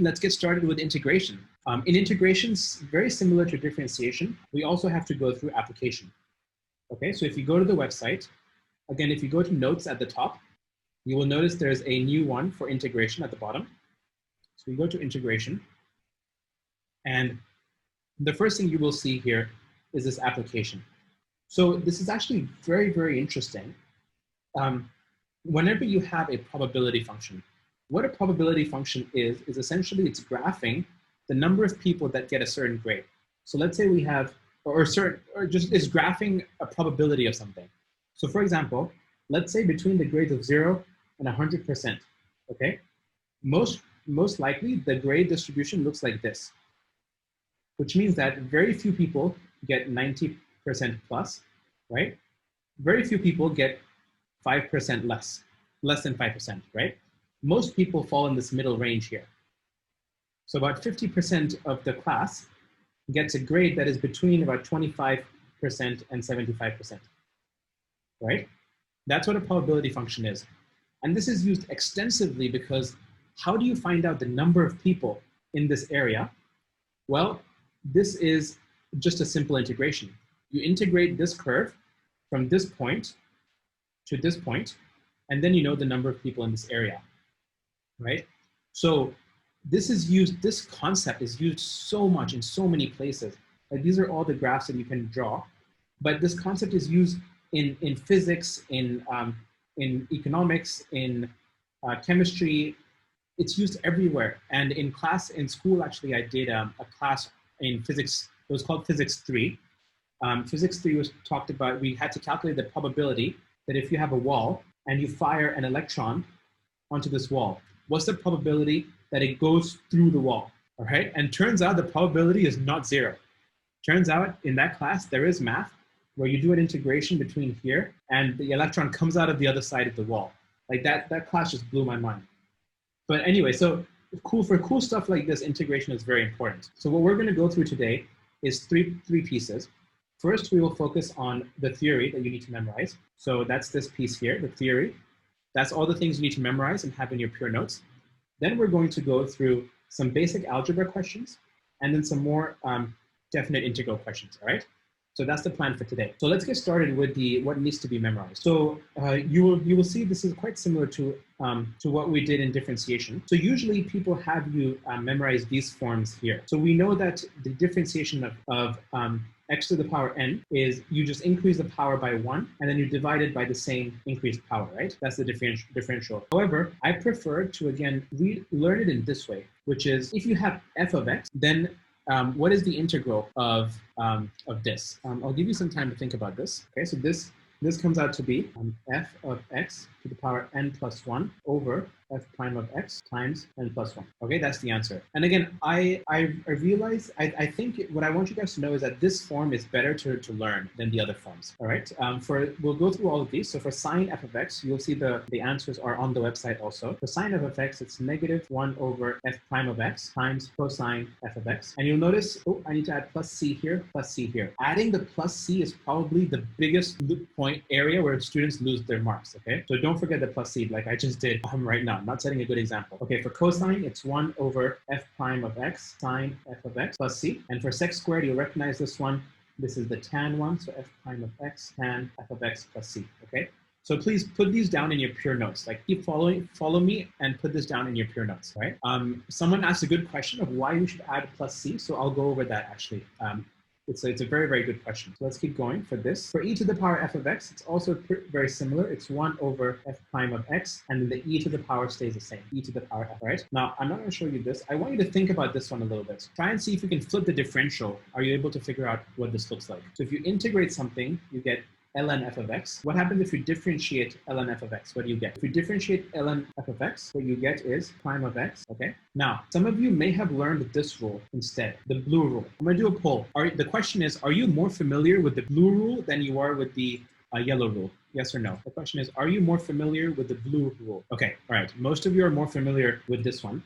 Let's get started with integration. In integrations, very similar to differentiation, we also have to go through application. Okay, so if you go to the website, again, if you go to notes at the top, you will notice there's a new one for integration at the bottom. So we go to integration, and the first thing you will see here is this application. So this is actually very, very interesting. Whenever you have a probability function, what a probability function is essentially it's graphing the number of people that get a certain grade. So let's say we have, or just is graphing a probability of something. So for example, let's say between the grades of 0 and 100%, okay? Most likely the grade distribution looks like this, which means that very few people get 90% plus, right? Very few people get 5% less than 5%, right? Most people fall in this middle range here. So about 50% of the class gets a grade that is between about 25% and 75%, right? That's what a probability function is. And this is used extensively because how do you find out the number of people in this area? Well, this is just a simple integration. You integrate this curve from this point to this point, and then you know the number of people in this area, right? So this concept is used so much in so many places. Like these are all the graphs that you can draw, but this concept is used in physics, in economics, in chemistry. It's used everywhere. And in school, actually, I did a class in physics. It was called Physics 3. Physics 3 was talked about, we had to calculate the probability that if you have a wall and you fire an electron onto this wall, what's the probability that it goes through the wall, all right? And turns out the probability is not 0. Turns out in that class, there is math where you do an integration between here and the electron comes out of the other side of the wall. Like that class just blew my mind. But anyway, so for cool stuff like this, integration is very important. So what we're gonna go through today is three pieces. First, we will focus on the theory that you need to memorize. So that's this piece here, the theory. That's all the things you need to memorize and have in your pure notes. Then we're going to go through some basic algebra questions and then some more definite integral questions, all right? So that's the plan for today. So let's get started with what needs to be memorized. So you will see this is quite similar to what we did in differentiation. So usually people have you memorize these forms here. So we know that the differentiation of x to the power n is you just increase the power by 1 and then you divide it by the same increased power, right? That's the differential. However, I prefer to again learn it in this way, which is if you have f of x, then what is the integral of this? I'll give you some time to think about this. Okay, so this comes out to be f of x to the power n plus 1 over f prime of x times n plus 1. Okay, that's the answer. And again, I realize, I think what I want you guys to know is that this form is better to learn than the other forms. All right, we'll go through all of these. So for sine f of x, you'll see the answers are on the website also. For sine f of x, it's negative 1 over f prime of x times cosine f of x. And you'll notice, oh, I need to add plus c here, plus c here. Adding the plus c is probably the biggest point area where students lose their marks, okay? So don't forget the plus c like I just did right now. I'm not setting a good example. Okay, for cosine, it's 1 over f prime of x sine f of x plus c. And for sec squared, you'll recognize this one. This is the tan one, so f prime of x tan f of x plus c, okay? So please put these down in your pure notes. Like keep follow me and put this down in your pure notes, right? Someone asked a good question of why we should add plus c, so I'll go over that actually. It's a very, very good question. So let's keep going for this. For e to the power f of x, it's also very similar. It's 1 over f prime of x, and then the e to the power stays the same, e to the power f, right? Now, I'm not going to show you this. I want you to think about this one a little bit. Try and see if you can flip the differential. Are you able to figure out what this looks like? So if you integrate something, you get ln f of x. What happens if you differentiate ln f of x? What do you get? If you differentiate ln f of x, what you get is prime of x, okay? Now, some of you may have learned this rule instead, the blue rule. I'm gonna do a poll. The question is, are you more familiar with the blue rule than you are with the yellow rule? Yes or no? The question is, are you more familiar with the blue rule? Okay, all right. Most of you are more familiar with this one.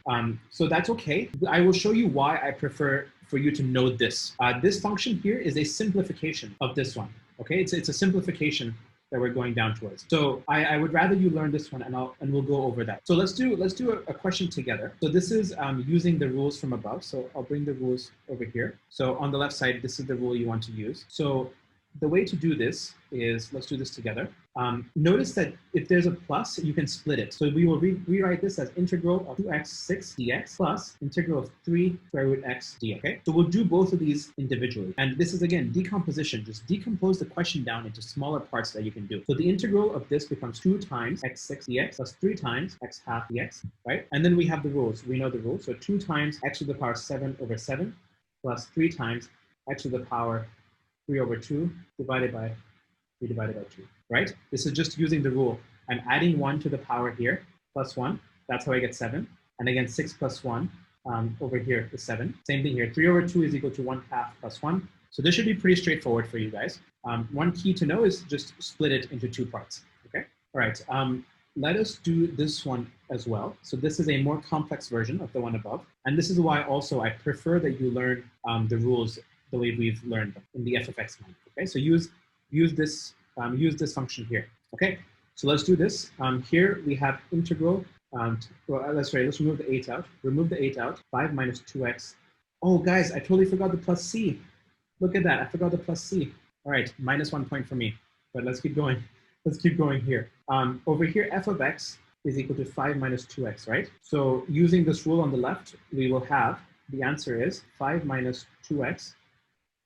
So that's okay. I will show you why I prefer for you to know this. This function here is a simplification of this one. Okay, it's a simplification that we're going down towards. So I would rather you learn this one, and we'll go over that. So let's do a question together. So this is using the rules from above. So I'll bring the rules over here. So on the left side, this is the rule you want to use. So the way to do this is, let's do this together. Notice that if there's a plus, you can split it. So we will rewrite this as integral of 2x6 dx plus integral of 3 square root x dx. Okay? So we'll do both of these individually. And this is, again, decomposition. Just decompose the question down into smaller parts that you can do. So the integral of this becomes 2 times x6 dx plus 3 times x half dx, right? And then we have the rules. We know the rules. So 2 times x to the power 7 over 7 plus 3 times x to the power 3 over 2 divided by 3 divided by 2, right? This is just using the rule. I'm adding 1 to the power here, plus 1. That's how I get 7. And again, 6 plus 1 over here is 7. Same thing here. 3 over 2 is equal to 1 half plus 1. So this should be pretty straightforward for you guys. One key to know is just split it into 2 parts, okay? All right, let us do this one as well. So this is a more complex version of the one above. And this is why also I prefer that you learn the rules the way we've learned them in the f of x one. Okay, so use this function here. Okay, so let's do this. Here we have integral. Let's remove the 8 out. Remove the 8 out. 5 minus 2x. Oh, guys, I totally forgot the plus c. Look at that. I forgot the plus c. All right, minus 1 point for me. But let's keep going. Let's keep going here. Over here, f of x is equal to 5 minus 2x, right? So using this rule on the left, we will have the answer is 5 minus 2x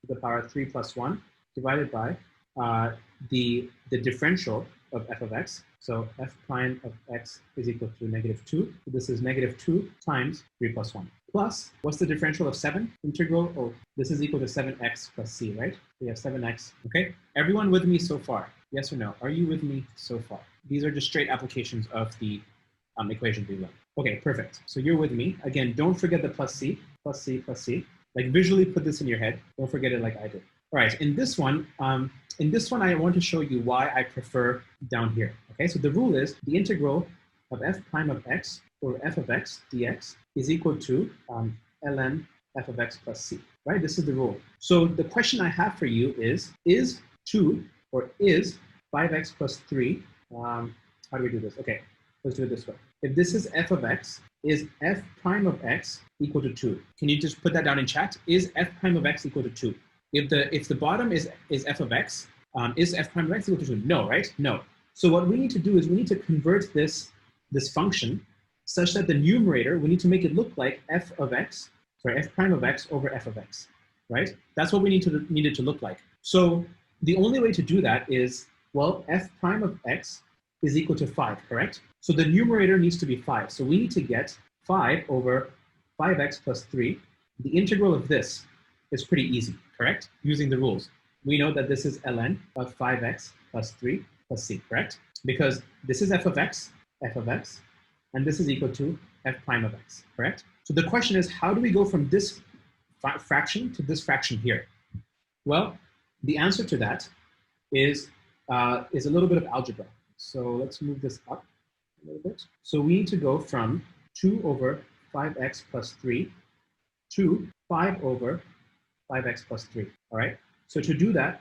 to the power 3 plus 1 divided by the differential of f of x. So f prime of x is equal to negative 2. So this is negative 2 times 3 plus 1. Plus, what's the differential of 7? Integral, oh, this is equal to 7x plus c, right? We have 7x, okay? Everyone with me so far? Yes or no? Are you with me so far? These are just straight applications of the equation we learned. Okay, perfect. So you're with me. Again, don't forget the plus c, plus c, plus c. Like visually put this in your head. Don't forget it like I did. All right, in this one I want to show you why I prefer down here. Okay, so the rule is the integral of f prime of x over f of x dx is equal to ln f of x plus c, right? This is the rule. So the question I have for you is 2 or is 5x plus 3, how do we do this? Okay, let's do it this way. If this is f of x, is f prime of x equal to 2? Can you just put that down in chat? Is f prime of x equal to 2? If the bottom is f of x, is f prime of x equal to 2? No, right? No. So what we need to do is we need to convert this function such that the numerator, we need to make it look like f prime of x over f of x, right? That's what we need it to look like. So the only way to do that is, well, f prime of x is equal to 5, correct? So the numerator needs to be 5. So we need to get 5 over 5x plus 3. The integral of this is pretty easy, correct? Using the rules. We know that this is ln of 5x plus 3 plus c, correct? Because this is f of x, and this is equal to f prime of x, correct? So the question is, how do we go from this fraction to this fraction here? Well, the answer to that is a little bit of algebra. So let's move this up a little bit. So we need to go from 2 over 5x plus 3 to 5 over 5x plus 3, all right? So to do that,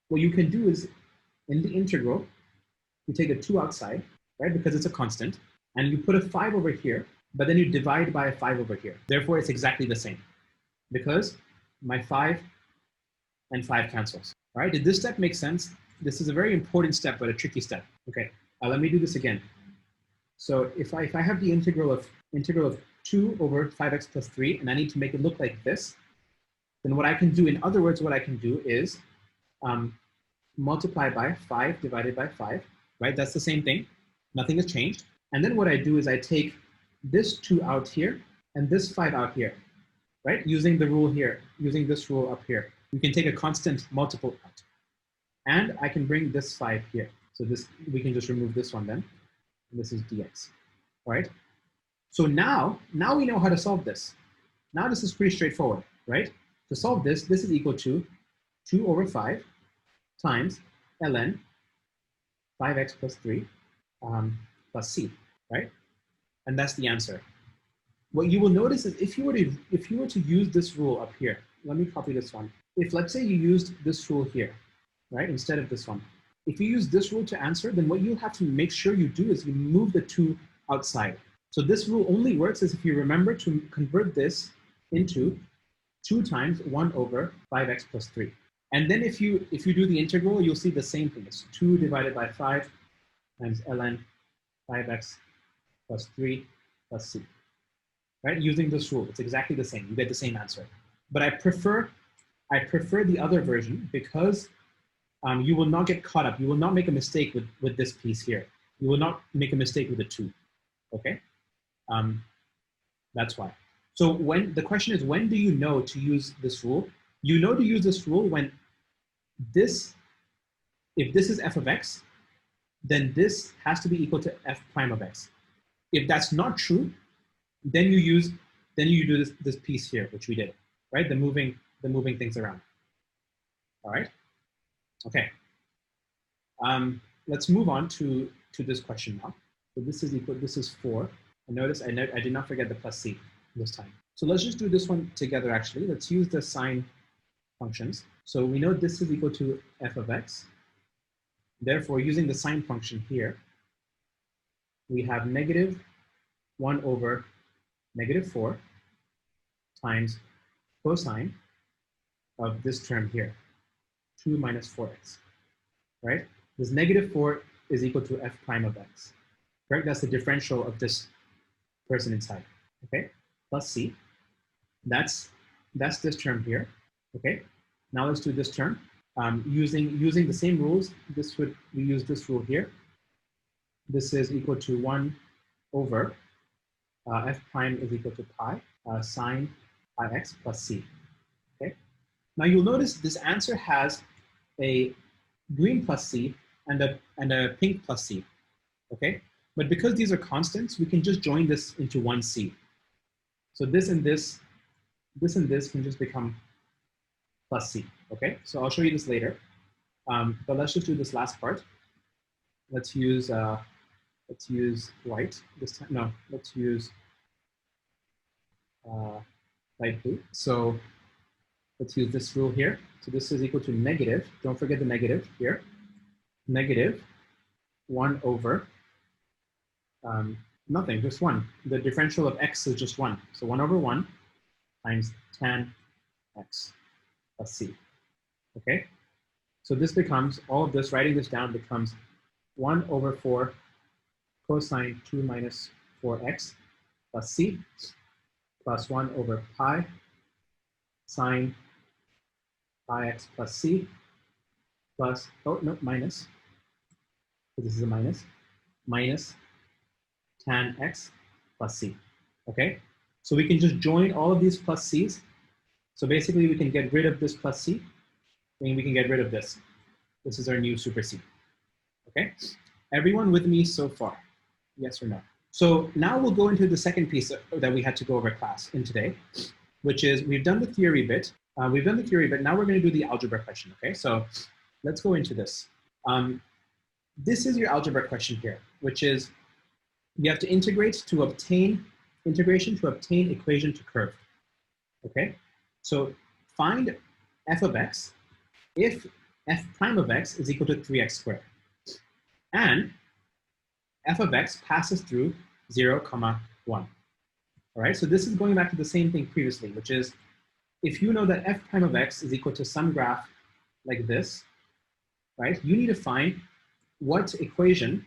what you can do is, in the integral, you take a 2 outside, right? Because it's a constant, and you put a 5 over here, but then you divide by a 5 over here. Therefore, it's exactly the same, because my 5 and 5 cancels, all right? Did this step make sense? This is a very important step, but a tricky step. Okay, let me do this again. So if I have the integral of 2 over 5x plus 3, and I need to make it look like this, then what I can do, in other words, what I can do is multiply by 5 divided by 5, right? That's the same thing. Nothing has changed. And then what I do is I take this 2 out here and this 5 out here, right? Using the rule here, using this rule up here. You can take a constant multiple out. And I can bring this 5 here. So this, we can just remove this one then. And this is dx, all right? So now we know how to solve this. Now this is pretty straightforward, right? To solve this, this is equal to 2 over 5 times ln 5x plus 3 plus c, right? And that's the answer. What you will notice is if you were to use this rule up here, let me copy this one. If let's say you used this rule here, right, instead of this one. If you use this rule to answer, then what you'll have to make sure you do is you move the 2 outside. So this rule only works as if you remember to convert this into 2 times 1 over 5x plus 3. And then if you do the integral, you'll see the same thing. It's 2 divided by 5 times ln 5x plus 3 plus c. Right? Using this rule, it's exactly the same. You get the same answer. But I prefer the other version because you will not get caught up. You will not make a mistake with this piece here. You will not make a mistake with the 2. Okay? That's why. So the question is, when do you know to use this rule? You know to use this rule when if this is f of x, then this has to be equal to f prime of x. If that's not true, then you do this piece here, which we did, right? The moving things around. All right. Okay. Let's move on to this question now. So this is 4. And notice I did not forget the plus c this time. So let's just do this one together actually. Let's use the sine functions. So we know this is equal to f of x. Therefore, using the sine function here, we have negative 1 over negative 4 times cosine of this term here, 2 minus 4x, right? This negative 4 is equal to f prime of x, correct? That's the differential of this person inside, okay? Plus c, that's this term here, okay? Now let's do this term. Using the same rules, we use this rule here. This is equal to 1 over f prime is equal to pi sine pi x plus c, okay? Now you'll notice this answer has a green plus c and a pink plus c, okay? But because these are constants, we can just join this into one c. So this and this can just become plus c, okay? So I'll show you this later. But let's just do this last part. Let's use white this time. No, let's use light blue. So let's use this rule here. So this is equal to negative, don't forget the negative here, negative 1 over nothing, just 1. The differential of x is just 1. So 1 over 1 times tan x plus c, okay? So this becomes, all of this, writing this down becomes 1 over 4 cosine 2 minus 4x plus c plus 1 over pi sine pi x plus c plus, oh no, minus, so this is a minus tan x plus c, okay? So we can just join all of these plus c's. So basically we can get rid of this plus c, and we can get rid of this. This is our new super c, okay? Everyone with me so far? Yes or no? So now we'll go into the second piece that we had to go over class in today, which is we've done the theory bit. Now we're going to do the algebra question, okay? So let's go into this. This is your algebra question here, which is you have to integrate to obtain integration to obtain equation to curve, okay? So find f of x if f prime of x is equal to 3x squared, and f of x passes through 0, 1. All right, so this is going back to the same thing previously, which is if you know that f prime of x is equal to some graph like this, right, you need to find what equation,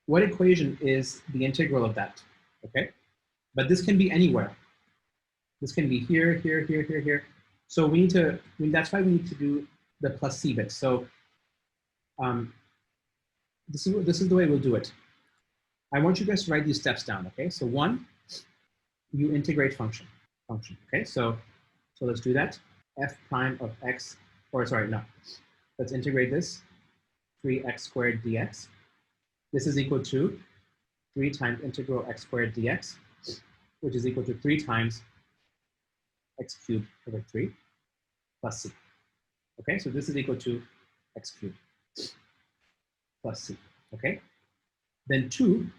what equation is the integral of that, okay? But this can be anywhere. This can be here, here, here, here, here. So we need to, that's why we need to do the plus c bit. So this is the way we'll do it. I want you guys to write these steps down, okay? So 1, you integrate function, okay? So let's do that. F prime of x, or sorry, no. Let's integrate this, 3x squared dx. This is equal to 3 times integral x squared dx, which is equal to 3 times x cubed over 3 plus c. Okay, so this is equal to x cubed plus c, okay? Then 2,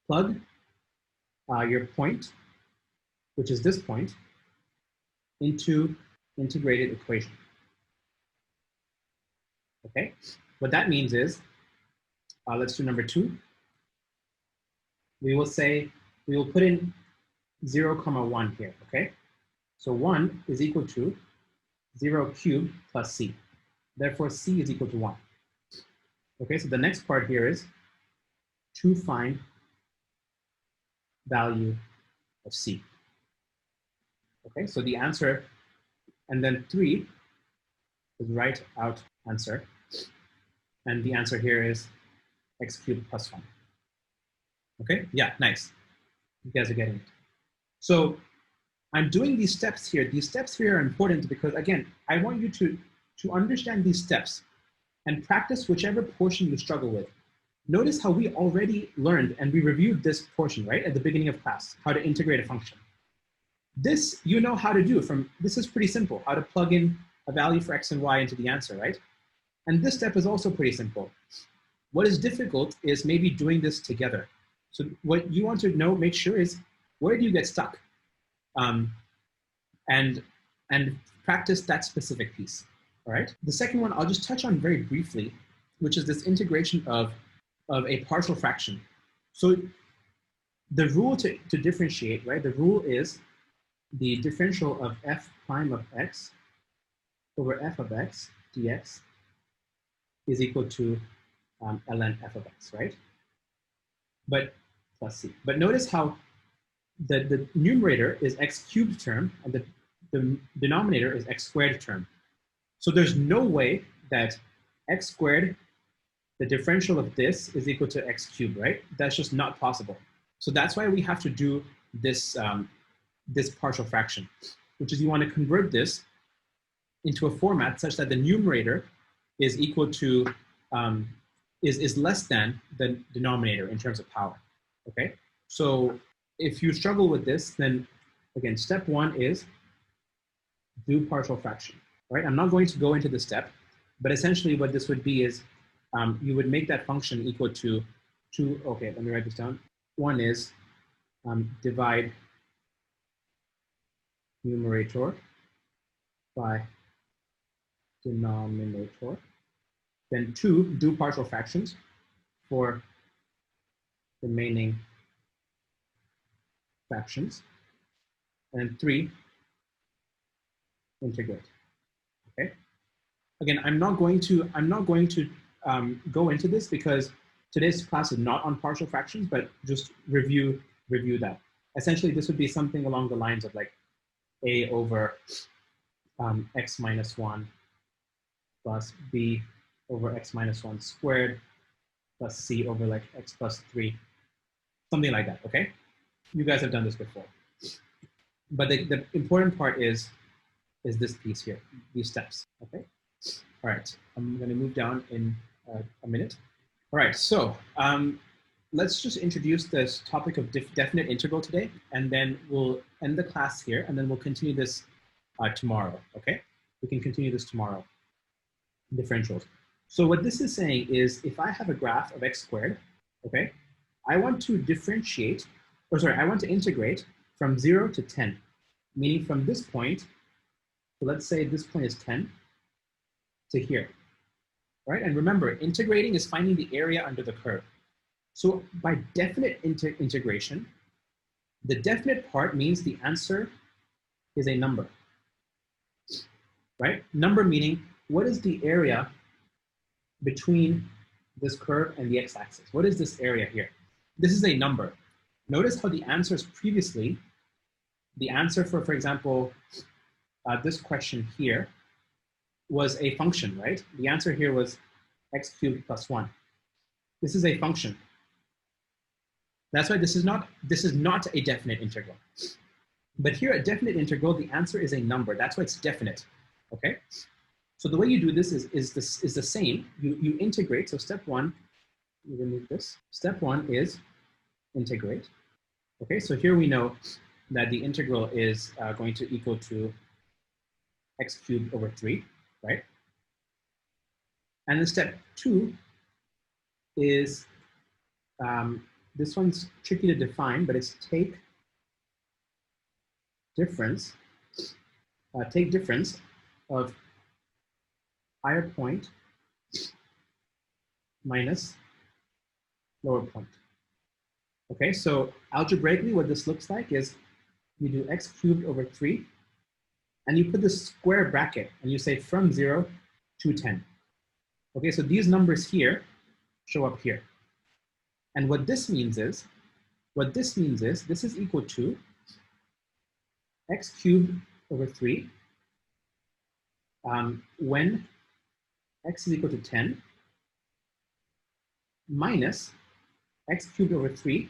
plug your point, which is this point, into integrated equation. Okay, what that means is, let's do number 2. We will say, we will put in 0, 1 here, okay? So 1 is equal to 0 cubed plus c. Therefore, c is equal to 1. Okay, so the next part here is to find value of c. Okay, so the answer, and then 3 is write out answer. And the answer here is x cubed plus 1. Okay, yeah, nice. You guys are getting it. So I'm doing these steps here. These steps here are important because, again, I want you to understand these steps and practice whichever portion you struggle with. Notice how we already learned and we reviewed this portion, right, at the beginning of class, how to integrate a function. This, you know how to do this is pretty simple, how to plug in a value for x and y into the answer, right? And this step is also pretty simple. What is difficult is maybe doing this together. So what you want to know, make sure is, where do you get stuck? And practice that specific piece, all right? The second one I'll just touch on very briefly, which is this integration of a partial fraction. So the rule to differentiate, right? The rule is the differential of f prime of x over f of x dx is equal to ln f of x, right? But plus c. But notice how the numerator is x cubed term and the denominator is x squared term. So there's no way that x squared, the differential of this, is equal to x cubed, right? That's just not possible. So that's why we have to do this, this partial fraction, which is you want to convert this into a format such that the numerator is equal to, is less than the denominator in terms of power, okay? So if you struggle with this, then again, step 1 is do partial fraction, right? I'm not going to go into the step, but essentially what this would be is you would make that function equal to 2, okay, let me write this down. 1 is divide numerator by denominator. Then 2, do partial fractions for remaining fractions. And 3, integrate. Okay. Again, I'm not going to go into this because today's class is not on partial fractions, but just review that. Essentially, this would be something along the lines of like a over x minus 1 plus b over x minus 1 squared plus c over like x plus 3, something like that, okay? You guys have done this before. But the important part is this piece here, these steps, okay? All right, I'm gonna move down in a minute. All right, so let's just introduce this topic of definite integral today, and then we'll end the class here, and then we'll continue this tomorrow, okay? We can continue this tomorrow, differentials. So what this is saying is, if I have a graph of x squared, okay, I want to differentiate, or sorry, I want to integrate from 0 to 10, meaning from this point, so let's say this point is 10 to here, right? And remember, integrating is finding the area under the curve. So by definite integration, the definite part means the answer is a number, right? Number meaning, what is the area between this curve and the x-axis? What is this area here? This is a number. Notice how the answers previously, the answer for example, this question here was a function, right? The answer here was x cubed plus 1. This is a function. That's why this is not a definite integral. But here at definite integral, the answer is a number. That's why it's definite, okay? So the way you do this is the same. You integrate, so step 1, you remove this. Step 1 is integrate. Okay, so here we know that the integral is going to equal to x cubed over 3, right? And then step 2 is, this one's tricky to define, but it's take difference take difference of higher point minus lower point. Okay, so algebraically what this looks like is you do x cubed over 3, and you put this square bracket, and you say from 0 to 10. Okay, so these numbers here show up here. And what this means is this is equal to x cubed over 3 when x is equal to 10 minus x cubed over 3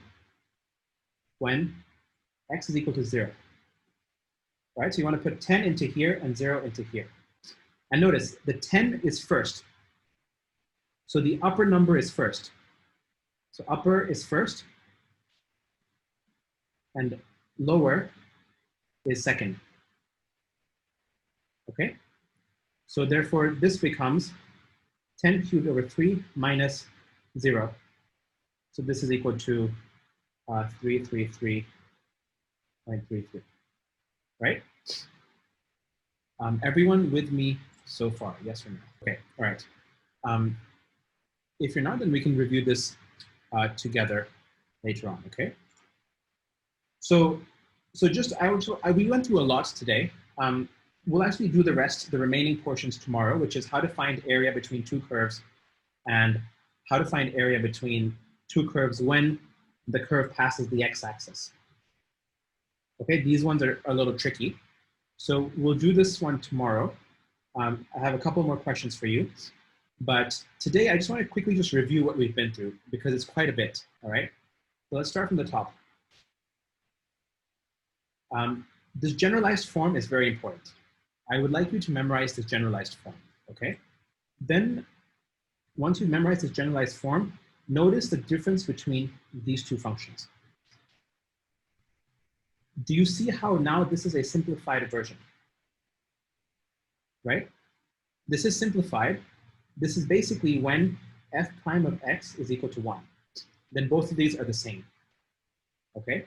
when x is equal to 0. Right, so you want to put 10 into here and 0 into here. And notice the 10 is first. So the upper number is first. So upper is first and lower is second. Okay, so therefore this becomes 10 cubed over 3 minus 0. So this is equal to 333.33, right? Everyone with me so far, yes or no? Okay, all right. If you're not, then we can review this together later on, okay? So just, we went through a lot today. We'll actually do the remaining portions tomorrow, which is how to find area between two curves and how to find area between two curves when the curve passes the x-axis. Okay, these ones are a little tricky. So we'll do this one tomorrow. I have a couple more questions for you. But today, I just want to quickly just review what we've been through because it's quite a bit, all right? So let's start from the top. This generalized form is very important. I would like you to memorize this generalized form, okay? Then, once you memorize this generalized form, notice the difference between these two functions. Do you see how now this is a simplified version, right? This is simplified. This is basically when f prime of x is equal to 1. Then both of these are the same, okay?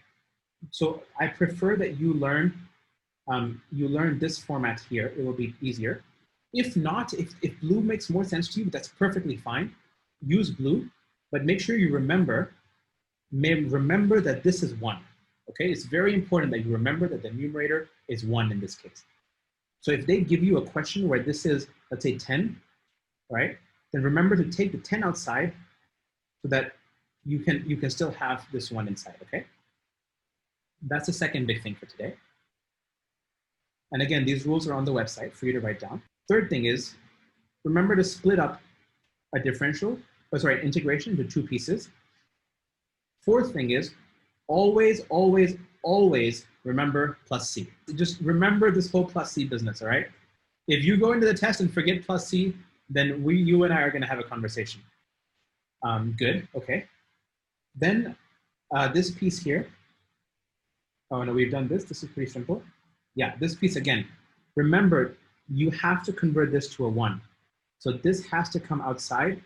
So I prefer that you learn this format here. It will be easier. If not, if blue makes more sense to you, that's perfectly fine. Use blue, but make sure you remember that this is 1, okay? It's very important that you remember that the numerator is 1 in this case. So if they give you a question where this is, let's say 10, right? Then remember to take the 10 outside so that you can still have this 1 inside, okay? That's the second big thing for today. And again, these rules are on the website for you to write down. Third thing is, remember to split up a integration into two pieces. Fourth thing is, always, always, always remember plus C. Just remember this whole plus C business, all right? If you go into the test and forget plus C, then you and I are gonna have a conversation. Good, okay. Then this piece here, oh no, we've done this is pretty simple. Yeah, this piece again, remember, you have to convert this to a 1. So this has to come outside,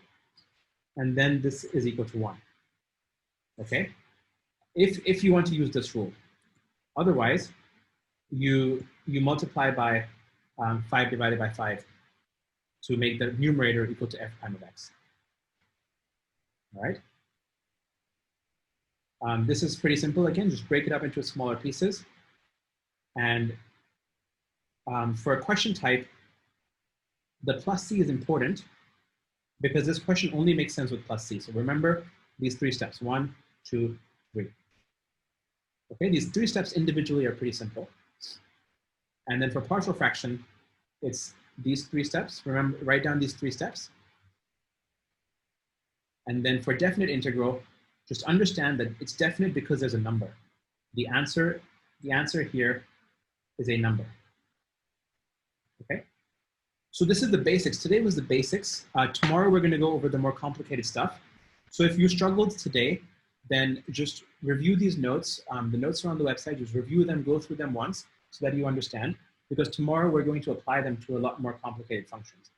and then this is equal to 1, okay? If you want to use this rule. Otherwise, you multiply by 5 divided by 5 to make the numerator equal to f prime of x, all right? This is pretty simple. Again, just break it up into smaller pieces. And for a question type, the plus C is important because this question only makes sense with plus C. So remember these 3 steps, 1, 2, 3. Okay, these 3 steps individually are pretty simple. And then for partial fraction, it's these 3 steps. Remember, write down these 3 steps. And then for definite integral, just understand that it's definite because there's a number. The answer here is a number, okay? So this is the basics. Today was the basics. Tomorrow we're gonna go over the more complicated stuff. So if you struggled today, then just review these notes. The notes are on the website, just review them, go through them once so that you understand, because tomorrow we're going to apply them to a lot more complicated functions.